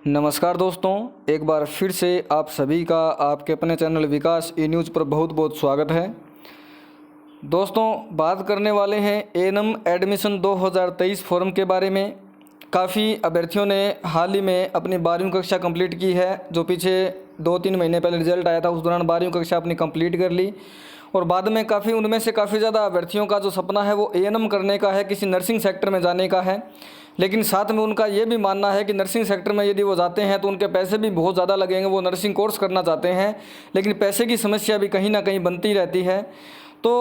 नमस्कार दोस्तों, एक बार फिर से आप सभी का आपके अपने चैनल विकास ई न्यूज़ पर बहुत बहुत स्वागत है। दोस्तों, बात करने वाले हैं एएनएम एडमिशन 2023 फॉर्म के बारे में। काफ़ी अभ्यर्थियों ने हाल ही में अपनी 12वीं कक्षा कंप्लीट की है। जो पीछे 2-3 महीने पहले रिजल्ट आया था, उस दौरान 12वीं कक्षा अपनी कंप्लीट कर ली और बाद में उनमें से काफ़ी ज़्यादा अभ्यर्थियों का जो सपना है वो एएनएम करने का है, किसी नर्सिंग सेक्टर में जाने का है। लेकिन साथ में उनका ये भी मानना है कि नर्सिंग सेक्टर में यदि वो जाते हैं तो उनके पैसे भी बहुत ज़्यादा लगेंगे। वो नर्सिंग कोर्स करना चाहते हैं लेकिन पैसे की समस्या भी कहीं ना कहीं बनती रहती है। तो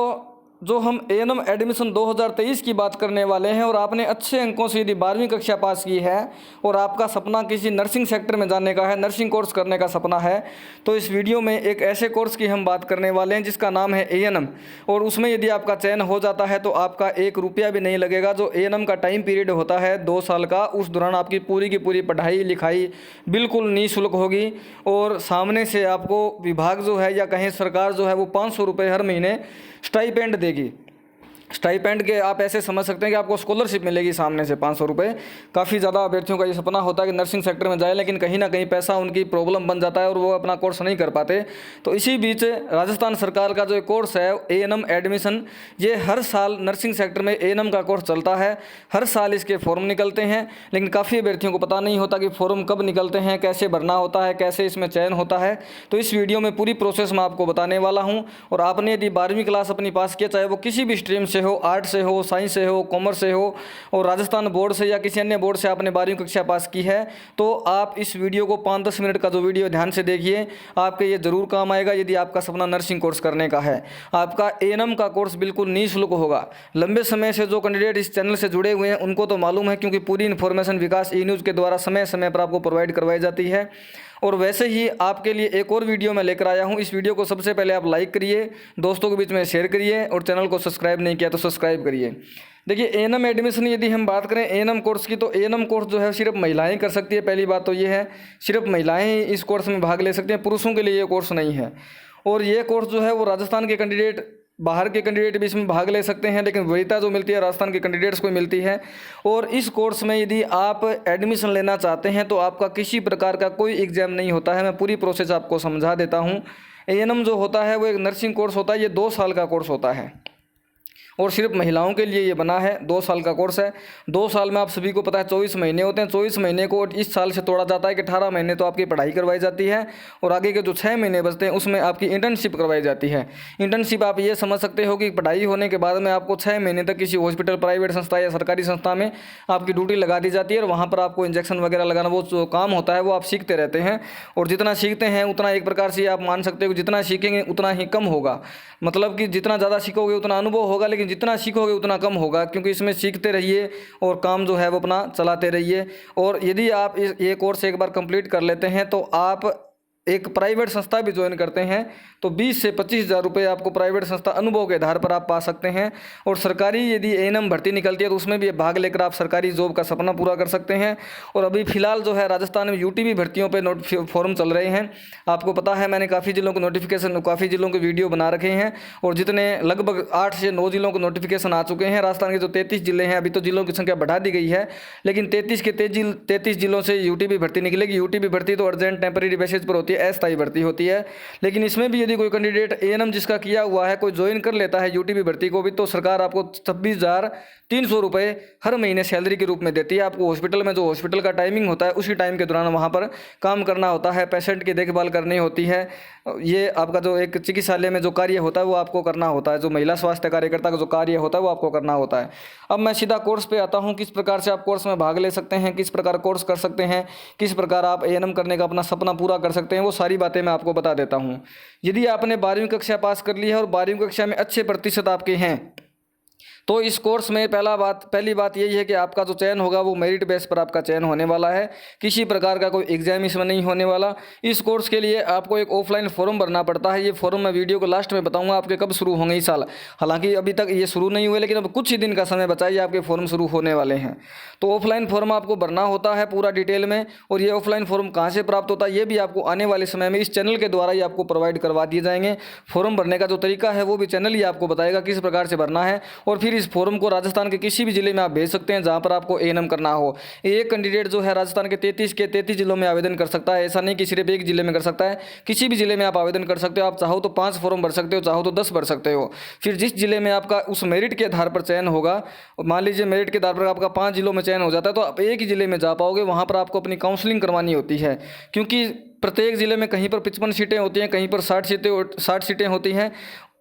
जो हम एएनएम एडमिशन 2023 की बात करने वाले हैं और आपने अच्छे अंकों से यदि 12वीं कक्षा पास की है और आपका सपना किसी नर्सिंग सेक्टर में जाने का है, नर्सिंग कोर्स करने का सपना है, तो इस वीडियो में एक ऐसे कोर्स की हम बात करने वाले हैं जिसका नाम है एएनएम। और उसमें यदि आपका चयन हो जाता है तो आपका 1 रुपया भी नहीं लगेगा। जो एएनएम का टाइम पीरियड होता है 2 साल का, उस दौरान आपकी पूरी की पूरी पढ़ाई लिखाई बिल्कुल निःशुल्क होगी और सामने से आपको विभाग जो है या कहीं सरकार जो है वो 500 रुपये हर महीने स्टाइपेंड देगी। स्टाइपेंड के आप ऐसे समझ सकते हैं कि आपको स्कॉलरशिप मिलेगी सामने से 500 रुपये। काफ़ी ज़्यादा अभ्यर्थियों का ये सपना होता है कि नर्सिंग सेक्टर में जाए, लेकिन कहीं ना कहीं पैसा उनकी प्रॉब्लम बन जाता है और वो अपना कोर्स नहीं कर पाते। तो इसी बीच राजस्थान सरकार का जो कोर्स है एएनएम एडमिशन, ये हर साल नर्सिंग सेक्टर में एएनएम का कोर्स चलता है। हर साल इसके फॉर्म निकलते हैं, लेकिन काफ़ी अभ्यर्थियों को पता नहीं होता कि फॉर्म कब निकलते हैं, कैसे भरना होता है, कैसे इसमें चयन होता है। तो इस वीडियो में पूरी प्रोसेस मैं आपको बताने वाला हूँ। और आपने यदि 12वीं क्लास अपनी पास किया, चाहे वो किसी भी स्ट्रीम से हो, आर्ट से हो, साइंस से हो, कॉमर्स से हो, और राजस्थान बोर्ड से या किसी अन्य बोर्ड से आपने 12वीं कक्षा पास की है, तो आप इस वीडियो को 5-10 मिनट का जो वीडियो ध्यान से देखिए, आपके ये ज़रूर काम आएगा यदि आपका सपना नर्सिंग कोर्स करने का है। आपका एएनएम का कोर्स बिल्कुल निःशुल्क होगा। लंबे समय से जो कैंडिडेट इस चैनल से जुड़े हुए हैं उनको तो मालूम है, क्योंकि पूरी इन्फॉर्मेशन विकास ई न्यूज़ के द्वारा समय समय पर आपको प्रोवाइड करवाई जाती है। और वैसे ही आपके लिए एक और वीडियो मैं लेकर आया हूं। इस वीडियो को सबसे पहले आप लाइक करिए, दोस्तों के बीच में शेयर करिए और चैनल को सब्सक्राइब नहीं किया तो सब्सक्राइब करिए। देखिए, एएनएम एडमिशन यदि हम बात करें एएनएम कोर्स की, तो एएनएम कोर्स जो है सिर्फ महिलाएं कर सकती है। पहली बात तो ये है, सिर्फ महिलाएं ही इस कोर्स में भाग ले सकती हैं, पुरुषों के लिए ये कोर्स नहीं है। और ये कोर्स जो है वो राजस्थान के कैंडिडेट, बाहर के कैंडिडेट भी इसमें भाग ले सकते हैं, लेकिन वरीयता जो मिलती है राजस्थान के कैंडिडेट्स को मिलती है। और इस कोर्स में यदि आप एडमिशन लेना चाहते हैं तो आपका किसी प्रकार का कोई एग्ज़ाम नहीं होता है। मैं पूरी प्रोसेस आपको समझा देता हूँ। एएनएम जो होता है वो एक नर्सिंग कोर्स होता है। ये 2 साल का कोर्स होता है और सिर्फ महिलाओं के लिए ये बना है। 2 साल का कोर्स है। 2 साल में आप सभी को पता है 24 महीने होते हैं। 24 महीने को इस साल से तोड़ा जाता है कि 18 महीने तो आपकी पढ़ाई करवाई जाती है और आगे के जो 6 महीने बचते हैं उसमें आपकी इंटर्नशिप करवाई जाती है। इंटर्नशिप आप ये समझ सकते हो कि पढ़ाई होने के बाद में आपको 6 महीने तक किसी हॉस्पिटल, प्राइवेट संस्था या सरकारी संस्था में आपकी ड्यूटी लगा दी जाती है और वहाँ पर आपको इंजेक्शन वगैरह लगाना, वो जो काम होता है वो आप सीखते रहते हैं। और जितना सीखते हैं उतना एक प्रकार से आप मान सकते हो कि जितना सीखेंगे उतना ही कम होगा। मतलब कि जितना ज़्यादा सीखोगे उतना अनुभव होगा, लेकिन जितना सीखोगे उतना कम होगा, क्योंकि इसमें सीखते रहिए और काम जो है वो अपना चलाते रहिए। और यदि आप ये कोर्स एक बार कंप्लीट कर लेते हैं तो आप एक प्राइवेट संस्था भी ज्वाइन करते हैं तो 20 से 25 हज़ार रुपये आपको प्राइवेट संस्था अनुभव के आधार पर आप पा सकते हैं। और सरकारी यदि एएनएम भर्ती निकलती है तो उसमें भी भाग लेकर आप सरकारी जॉब का सपना पूरा कर सकते हैं। और अभी फ़िलहाल जो है राजस्थान में यूटीबी भर्तियों पे फॉर्म चल रहे हैं। आपको पता है, मैंने काफ़ी जिलों को नोटिफिकेशन, काफ़ी जिलों के वीडियो बना रखे हैं और जितने लगभग 8 से 9 जिलों को नोटिफिकेशन आ चुके हैं। राजस्थान के जो 33 जिले हैं, अभी तो जिलों की संख्या बढ़ा दी गई है, लेकिन 33 के 33 जिलों से यूटीबी भर्ती निकलेगी। यूटीबी भर्ती तो अर्जेंट टेम्परेरी बेसिस पर होती है, अस्थायी भर्ती होती है। लेकिन इसमें भी यदि कोई कैंडिडेट एएनएम जिसका किया हुआ है कोई ज्वाइन कर लेता है यूटीबी भर्ती को भी, तो सरकार आपको 26,300 रुपये हर महीने सैलरी के रूप में देती है। आपको हॉस्पिटल में, जो हॉस्पिटल का टाइमिंग होता है उसी टाइम के दौरान वहाँ पर काम करना होता है, पेशेंट की देखभाल करनी होती है। ये आपका जो एक चिकित्सालय में जो कार्य होता है वो आपको करना होता है। जो महिला स्वास्थ्य कार्यकर्ता का जो कार्य होता है वो आपको करना होता है। अब मैं सीधा कोर्स पे आता हूँ, किस प्रकार से आप कोर्स में भाग ले सकते हैं, किस प्रकार कोर्स कर सकते हैं, किस प्रकार आप एएनएम करने का अपना सपना पूरा कर सकते हैं, वो सारी बातें मैं आपको बता देता हूँ। यदि आपने 12वीं कक्षा पास कर ली है और 12वीं कक्षा में अच्छे प्रतिशत आपके हैं तो इस कोर्स में पहली बात यही है कि आपका जो चयन होगा वो मेरिट बेस पर आपका चयन होने वाला है। किसी प्रकार का कोई एग्जाम इसमें नहीं होने वाला। इस कोर्स के लिए आपको एक ऑफलाइन फॉर्म भरना पड़ता है। ये फॉर्म मैं वीडियो को लास्ट में बताऊंगा आपके कब शुरू होंगे इस साल। हालांकि अभी तक ये शुरू नहीं हुए, लेकिन अब कुछ ही दिन का समय बचा है, आपके फॉर्म शुरू होने वाले हैं। तो ऑफलाइन फॉर्म आपको भरना होता है पूरा डिटेल में। और ये ऑफलाइन फॉर्म कहाँ से प्राप्त होता है ये भी आपको आने वाले समय में इस चैनल के द्वारा ही आपको प्रोवाइड करवा दिए जाएंगे। फॉर्म भरने का जो तरीका है वो भी चैनल ही आपको बताएगा किस प्रकार से भरना है। और फिर इस फॉर्म को राजस्थान के किसी भी जिले में आप भेज सकते हैं जहां पर आपको एएनएम करना हो। एक कैंडिडेट जो है राजस्थान के 33 जिलों में आवेदन कर सकता है, ऐसा नहीं कि सिर्फ एक जिले में कर सकता है, किसी भी जिले में आप आवेदन कर सकते हो। आप चाहो तो 5 फॉर्म भर सकते हो, चाहो तो 10 भर सकते हो। फिर जिस जिले में आपका उस मेरिट के आधार पर चयन होगा, मान लीजिए मेरिट के आधार पर आपका 5 जिलों में चयन हो जाता है, तो आप एक ही जिले में जा पाओगे। वहाँ पर आपको अपनी काउंसलिंग करवानी होती है, क्योंकि प्रत्येक जिले में कहीं पर 55 सीटें होती हैं, कहीं पर 60 सीटें होती हैं।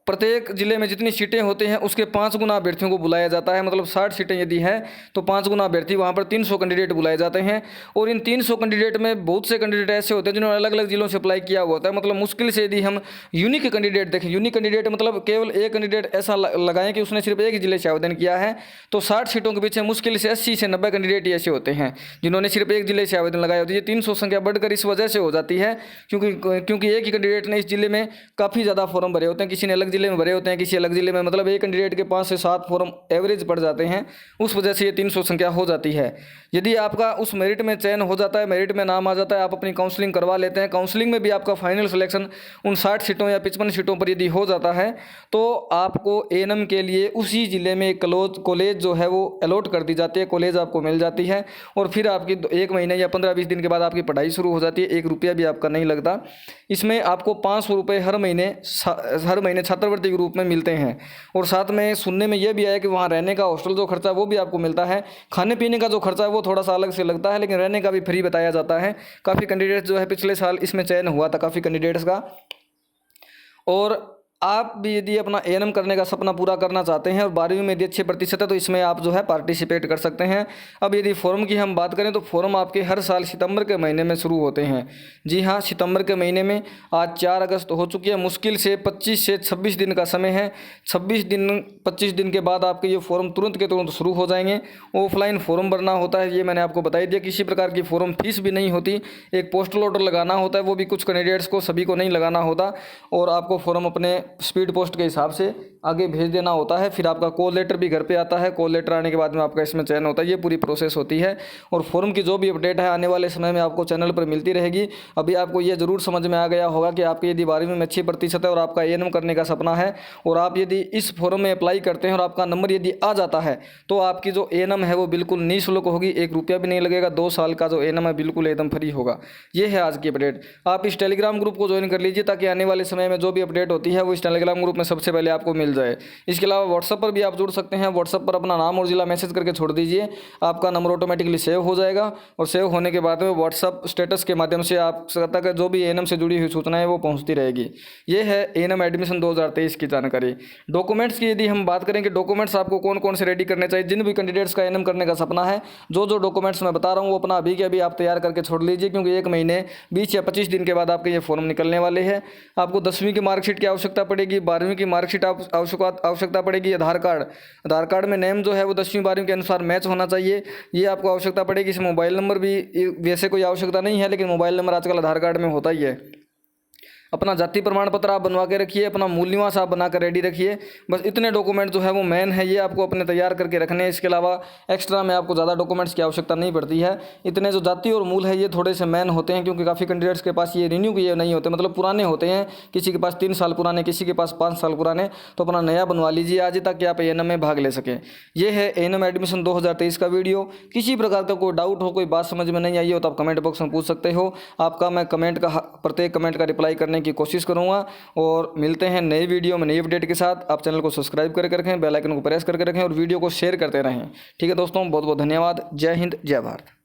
प्रत्येक जिले में जितनी सीटें होती हैं उसके 5 गुना अभ्यर्थियों को बुलाया जाता है। मतलब 60 सीटें यदि हैं तो 5 गुना अभ्यर्थी, वहाँ पर 300 कैंडिडेट बुलाए जाते हैं। और इन 300 कैंडिडेट में बहुत से कैंडिडेट ऐसे होते हैं जिन्होंने अलग अलग जिलों से अप्लाई किया हुआ होता है। मतलब मुश्किल से यदि हम यूनिक कैंडिडेट देखें, यूनिक कैंडिडेट मतलब केवल एक कैंडिडेट ऐसा लगाएं कि उसने सिर्फ एक ही जिले से आवेदन किया है, तो 60 सीटों के पीछे मुश्किल से 80 से 90 कैंडिडेट ऐसे होते हैं जिन्होंने सिर्फ एक जिले से आवेदन लगाया होता है। ये 300 संख्या बढ़कर इस वजह से हो जाती है क्योंकि एक ही कैंडिडेट ने इस जिले में काफ़ी ज़्यादा फॉर्म भरे होते हैं, किसी ने अलग जिले में भरे होते हैं, किसी अलग जिले में। मतलब एक कैंडिडेट के 5 से 7 फॉर्म एवरेज पड़ जाते हैं, उस वजह से ये 300 संख्या हो जाती है। यदि आपका उस मेरिट में चयन हो जाता है, मेरिट में नाम आ जाता है, आप अपनी काउंसलिंग करवा लेते हैं, काउंसलिंग में भी आपका फाइनल सिलेक्शन उन 60 सीटों या 55 सीटों पर यदि हो जाता है, तो आपको एएनएम के लिए उसी ज़िले में एक कॉलेज जो है वो अलॉट कर दी जाती है, कॉलेज आपको मिल जाती है। और फिर आपकी 1 महीने या 15-20 दिन के बाद आपकी पढ़ाई शुरू हो जाती है। 1 रुपया भी आपका नहीं लगता। इसमें आपको 500 रुपये हर महीने छात्रवृत्ति के रूप में मिलते हैं। और साथ में सुनने में यह भी आया कि वहाँ रहने का हॉस्टल जो खर्चा वो भी आपको मिलता है। खाने पीने का जो खर्चा है वो थोड़ा सा अलग से लगता है, लेकिन रहने का भी फ्री बताया जाता है। काफ़ी कैंडिडेट्स जो है पिछले साल इसमें चयन हुआ था काफ़ी कैंडिडेट्स का। और आप भी यदि अपना एएनएम करने का सपना पूरा करना चाहते हैं और 12वीं में यदि अच्छे प्रतिशत है तो इसमें आप जो है पार्टिसिपेट कर सकते हैं। अब यदि फॉर्म की हम बात करें तो फॉर्म आपके हर साल सितंबर के महीने में शुरू होते हैं। जी हाँ, सितंबर के महीने में आज 4 अगस्त हो चुकी है। मुश्किल से 25 से 26 दिन का समय है। 25 दिन के बाद आपके ये फॉर्म तुरंत के तुरंत शुरू हो जाएंगे। ऑफलाइन फॉर्म भरना होता है, ये मैंने आपको बता दिया। किसी प्रकार की फॉर्म फीस भी नहीं होती। एक पोस्टल ऑर्डर लगाना होता है, वो भी कुछ कैंडिडेट्स को, सभी को नहीं लगाना होता। और आपको फॉर्म अपने स्पीड पोस्ट के हिसाब से आगे भेज देना होता है। फिर आपका कॉल लेटर भी घर पे आता है। कॉल लेटर आने के बाद में आपका इसमें चयन होता है। ये पूरी प्रोसेस होती है। और फॉर्म की जो भी अपडेट है आने वाले समय में आपको चैनल पर मिलती रहेगी। अभी आपको ये ज़रूर समझ में आ गया होगा कि आपकी यदि 12वीं में अच्छी प्रतिशत है और आपका एएनएम करने का सपना है और आप यदि इस फॉर्म में अप्लाई करते हैं और आपका नंबर यदि आ जाता है तो आपकी जो एएनएम है वो बिल्कुल निःशुल्क होगी। 1 रुपया भी नहीं लगेगा। 2 साल का जो एएनएम है बिल्कुल एकदम फ्री होगा। ये है आज की अपडेट। आप इस टेलीग्राम ग्रुप को ज्वाइन कर लीजिए ताकि आने वाले समय में जो भी अपडेट होती है वो इस टेलीग्राम ग्रुप में सबसे पहले आपको मिल जाए। इसके अलावा व्हाट्सएप पर भी आप जुड़ सकते हैं। व्हाट्सएप पर अपना नाम और जिला मैसेज करके छोड़ दीजिए, आपका नंबर ऑटोमेटिकली सेव हो जाएगा। और सेव होने के बाद में व्हाट्सएप स्टेटस के माध्यम से आप तक जो भी एएनएम से जुड़ी हुई सूचनाएं वो पहुंचती रहेगी। ये है एएनएम एडमिशन 2023 की जानकारी। डॉक्यूमेंट्स की यदि हम बात करें कि डॉक्यूमेंट्स आपको कौन कौन से रेडी करने चाहिए, जिन भी कैंडिडेट्स का एएनएम करने का सपना है, जो डॉक्यूमेंट्स मैं बता रहा हूँ वो अपना अभी के अभी आप तैयार करके छोड़ लीजिए, क्योंकि 1 महीने 20 या 25 दिन के बाद आपके ये फॉर्म निकलने वाले हैं। आपको 10वीं की मार्कशीट की आवश्यकता पड़ेगी, 12वीं की मार्कशीट आवश्यकता पड़ेगी। आधार कार्ड में नेम जो है वो 10वीं 12वीं के अनुसार मैच होना चाहिए, ये आपको आवश्यकता पड़ेगी। इसमें मोबाइल नंबर भी वैसे कोई आवश्यकता नहीं है, लेकिन मोबाइल नंबर आजकल आधार कार्ड में होता ही है। अपना जाति प्रमाण पत्र आप बनवा के रखिए, अपना मूल निवास आप बना कर रेडी रखिए। बस इतने डॉक्यूमेंट जो है वो मेन है, ये आपको अपने तैयार करके रखने हैं। इसके अलावा एक्स्ट्रा में आपको ज़्यादा डॉक्यूमेंट्स की आवश्यकता नहीं पड़ती है। इतने जो जाति और मूल है ये थोड़े से मेन होते हैं, क्योंकि काफ़ी कैंडिडेट्स के पास ये रिन्यू किए नहीं होते, मतलब पुराने होते हैं। किसी के पास 3 साल पुराने, किसी के पास 5 साल पुराने, तो अपना नया बनवा लीजिए आज, ताकि आप एएनएम में भाग ले सकें। ये है एएनएम एडमिशन 2023 का वीडियो। किसी प्रकार का कोई डाउट हो, कोई बात समझ में नहीं आई हो तो आप कमेंट बॉक्स में पूछ सकते हो। आपका मैं प्रत्येक कमेंट का रिप्लाई करने की कोशिश करूँगा। और मिलते हैं नई वीडियो में नई अपडेट के साथ। आप चैनल को सब्सक्राइब करके रखें, बेल आइकन को प्रेस करके रखें और वीडियो को शेयर करते रहें। ठीक है दोस्तों, बहुत बहुत धन्यवाद। जय हिंद, जय भारत।